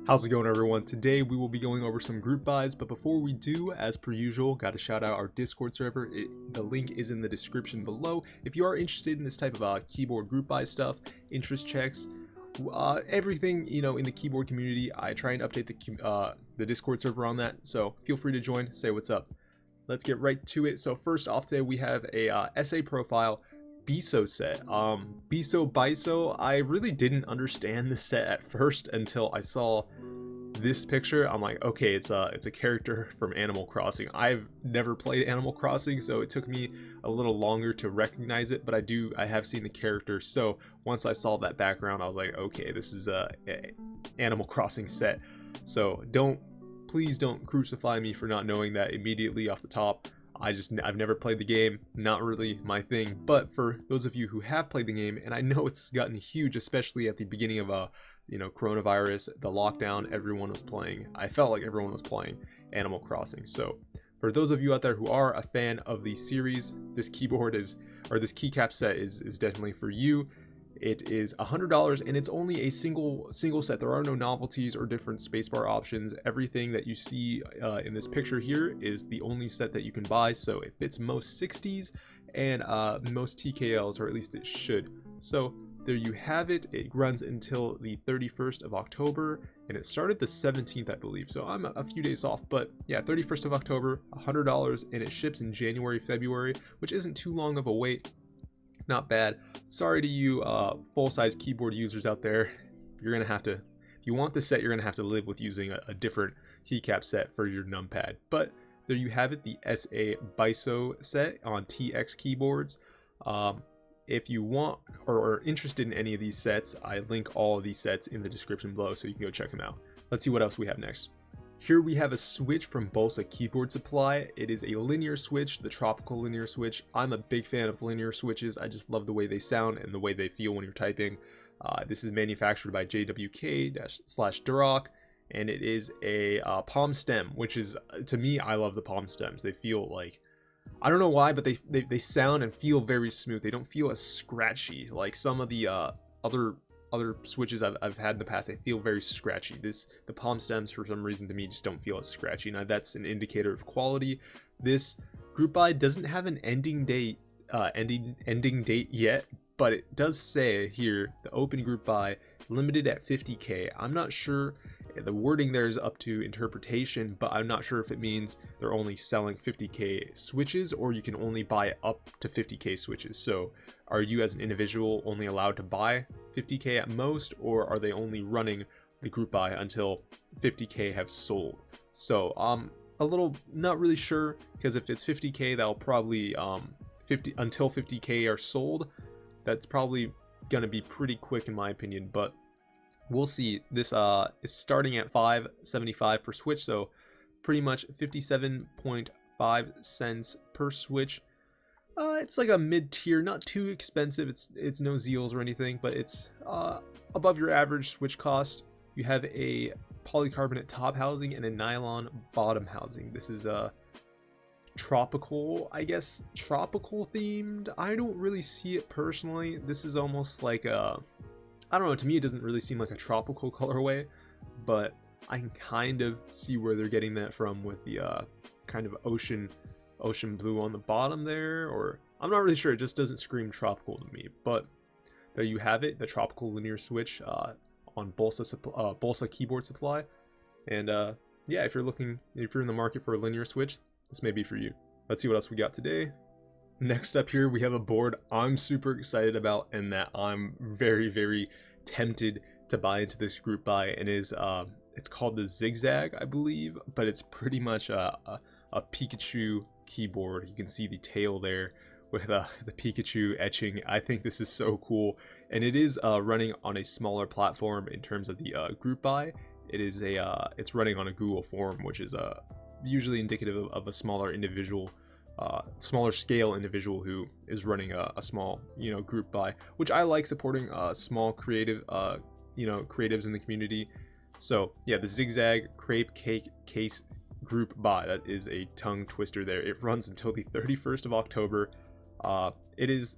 How's it going, everyone? Today we will be going over some group buys, but before we do, as per usual, gotta shout out our Discord server. The link is in the description below. If you are interested in this type of keyboard group buy stuff, interest checks, everything in the keyboard community, I try and update the Discord server on that. So feel free to join, say what's up. Let's get right to it. So first off today, we have a SA Profile Biso set. Biso. I really didn't understand this set at first until I saw this picture. I'm like, okay, it's a character from Animal Crossing. I've never played Animal Crossing, so it took me a little longer to recognize it, but I have seen the character. So once I saw that background, I was like, okay, this is a Animal Crossing set. So please don't crucify me for not knowing that immediately off the top. I've never played the game, not really my thing. But for those of you who have played the game, and I know it's gotten huge, especially at the beginning of coronavirus, the lockdown, everyone was playing. I felt like everyone was playing Animal Crossing. So for those of you out there who are a fan of the series, this this keycap set is definitely for you. It is $100 and it's only a single set. There are no novelties or different spacebar options. Everything that you see in this picture here is the only set that you can buy. So it fits most 60s and most TKLs, or at least it should. So there you have it. It runs until the 31st of October and it started the 17th, I believe. So I'm a few days off, but yeah, 31st of October, $100, and it ships in January, February, which isn't too long of a wait. Not bad. Sorry to you full-size keyboard users out there. You're gonna have to, if you want this set, you're gonna have to live with using a different keycap set for your numpad. But there you have it, the SA Biso set on TX keyboards. If you want or are interested in any of these sets, I link all of these sets in the description below, so you can go check them out. Let's see what else we have next. Here we have a switch from Balsa Keyboard Supply. It is a linear switch, the tropical linear switch. I'm a big fan of linear switches. I just love the way they sound and the way they feel when you're typing. This is manufactured by JWK/Duroc, and it is a palm stem, which is, to me, I love the palm stems. They feel like, I don't know why, but they sound and feel very smooth. They don't feel as scratchy like some of the other switches I've had in the past. They feel very scratchy. The palm stems, for some reason, to me just don't feel as scratchy. Now that's an indicator of quality. This group buy doesn't have an ending date yet, but it does say here the open group buy limited at 50k. I'm not sure, the wording there is up to interpretation, but I'm not sure if it means they're only selling 50k switches or you can only buy up to 50k switches. So are you as an individual only allowed to buy 50k at most, or are they only running the group buy until 50k have sold? So a little not really sure, because if it's 50k, that'll probably until 50k are sold, that's probably gonna be pretty quick in my opinion, but we'll see. This is starting at $5.75 per switch, so pretty much 57.5 cents per switch. It's like a mid-tier, not too expensive. It's no Zeals or anything, but it's above your average switch cost. You have a polycarbonate top housing and a nylon bottom housing. This is a tropical, I guess, tropical themed. I don't really see it personally. This is almost like a, I don't know, to me it doesn't really seem like a tropical colorway, but I can kind of see where they're getting that from with the kind of ocean blue on the bottom there, or I'm not really sure. It just doesn't scream tropical to me. But there you have it, the tropical linear switch on Balsa Keyboard Supply. And yeah, if you're in the market for a linear switch, this may be for you. Let's see what else we got today. Next up here, we have a board I'm super excited about and that I'm very, very tempted to buy into this group buy, and it's called the Zigzag, I believe, but it's pretty much a Pikachu keyboard. You can see the tail there with the Pikachu etching. I think this is so cool, and it is running on a smaller platform in terms of the group buy. It's running on a Google form, which is usually indicative of a smaller individual, smaller scale individual who is running a small group buy, which I like supporting small creative creatives in the community. So yeah, the Zigzag Crepe Cake Case group buy, that is a tongue twister there. It runs until the 31st of October. It's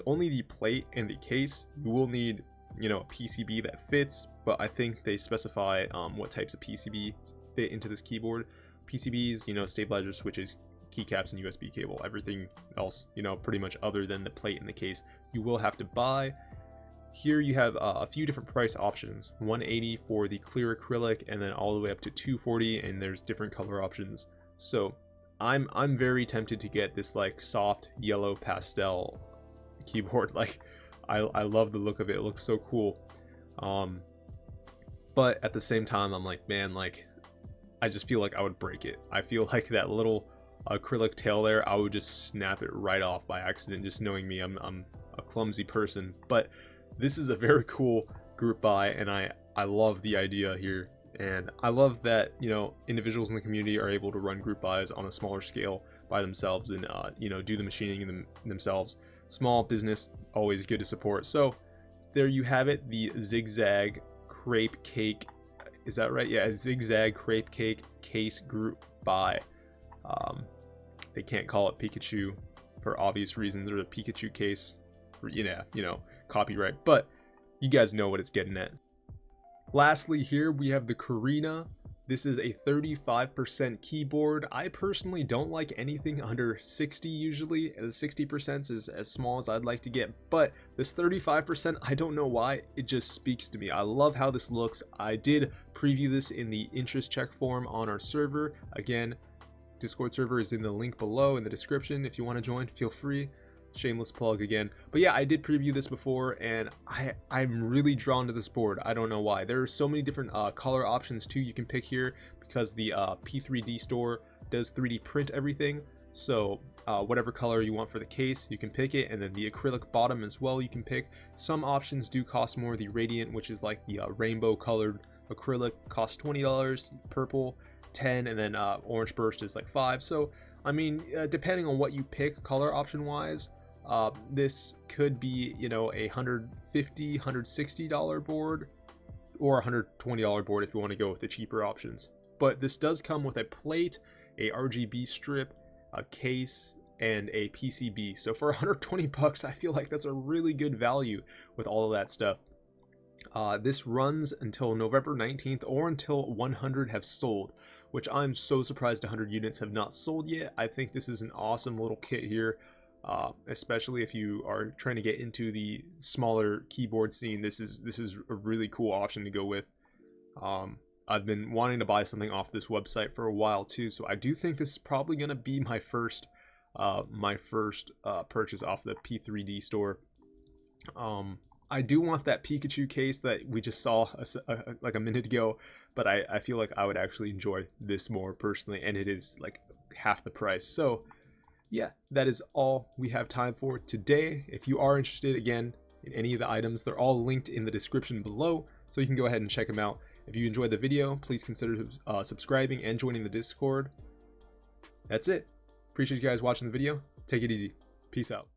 only the plate and the case. You will need you know, a PCB that fits, but I think they specify what types of PCB fit into this keyboard. PCBs, you know, stabilizer switches, keycaps, and USB cable. Everything else, you know, pretty much other than the plate in the case, you will have to buy. Here you have a few different price options, 180 for the clear acrylic, and then all the way up to 240, and there's different color options. So I'm very tempted to get this like soft yellow pastel keyboard. Like I love the look of it. It looks so cool. But at the same time, I'm like, man, like I just feel like I would break it. I feel like that little acrylic tail there, I would just snap it right off by accident. Just knowing me, I'm a clumsy person. But this is a very cool group buy, and I love the idea here. And I love that, you know, individuals in the community are able to run group buys on a smaller scale by themselves and, you know, do the machining themselves. Small business, always good to support. So there you have it, the zigzag crepe cake. Is that right? Yeah, zigzag crepe cake case group buy. They can't call it Pikachu for obvious reasons. There's a Pikachu case for, you know, copyright, but you guys know what it's getting at. Lastly, here we have the Carina. This is a 35% keyboard. I personally don't like anything under 60 usually. The 60% is as small as I'd like to get, but this 35%, I don't know why, it just speaks to me. I love how this looks. I did preview this in the interest check form on our server. Again, Discord server is in the link below in the description. If you want to join, feel free. Shameless plug again. But yeah, I did preview this before, and I'm really drawn to this board. I don't know why. There are so many different color options too you can pick here, because the P3D store does 3D print everything. So whatever color you want for the case, you can pick it, and then the acrylic bottom as well you can pick. Some options do cost more. The Radiant, which is like the rainbow colored acrylic, costs $20, purple $10, and then orange burst is like $5. So I mean, depending on what you pick color option wise, this could be, you know, a $150, $160 board, or a $120 board if you want to go with the cheaper options. But this does come with a plate, a RGB strip, a case, and a PCB. So for 120 bucks, I feel like that's a really good value with all of that stuff. This runs until November 19th or until 100 have sold, which I'm so surprised 100 units have not sold yet. I think this is an awesome little kit here, especially if you are trying to get into the smaller keyboard scene. This is a really cool option to go with. I've been wanting to buy something off this website for a while too, so I do think this is probably going to be my first purchase off the P3D store. I do want that Pikachu case that we just saw like a minute ago, but I feel like I would actually enjoy this more personally, and it is like half the price. So yeah, that is all we have time for today. If you are interested, again, in any of the items, they're all linked in the description below, so you can go ahead and check them out. If you enjoyed the video, please consider subscribing and joining the Discord. That's it. Appreciate you guys watching the video. Take it easy. Peace out.